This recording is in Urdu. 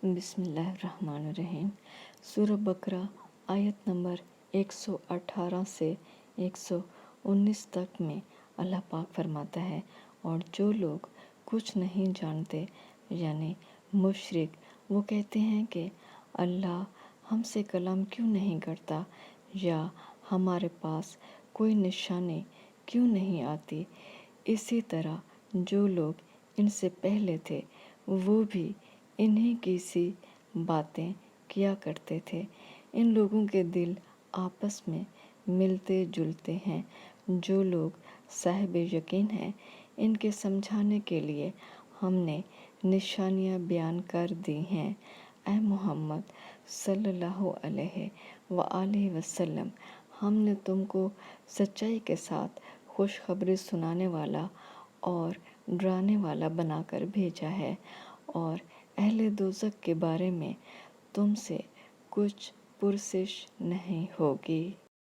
بسم اللہ الرحمن الرحیم۔ سورہ بقرہ آیت نمبر 118 سے 119 تک میں اللہ پاک فرماتا ہے، اور جو لوگ کچھ نہیں جانتے یعنی مشرک، وہ کہتے ہیں کہ اللہ ہم سے کلام کیوں نہیں کرتا، یا ہمارے پاس کوئی نشانی کیوں نہیں آتی۔ اسی طرح جو لوگ ان سے پہلے تھے وہ بھی انہی کی سی باتیں کیا کرتے تھے۔ ان لوگوں کے دل آپس میں ملتے جلتے ہیں۔ جو لوگ صاحب یقین ہیں ان کے سمجھانے کے لیے ہم نے نشانیاں بیان کر دی ہیں۔ اے محمد صلی اللہ علیہ وآلہ وسلم، ہم نے تم کو سچائی کے ساتھ خوشخبری سنانے والا اور ڈرانے والا بنا کر بھیجا ہے، اور اہل دوزخ کے بارے میں تم سے کچھ پرسش نہیں ہوگی۔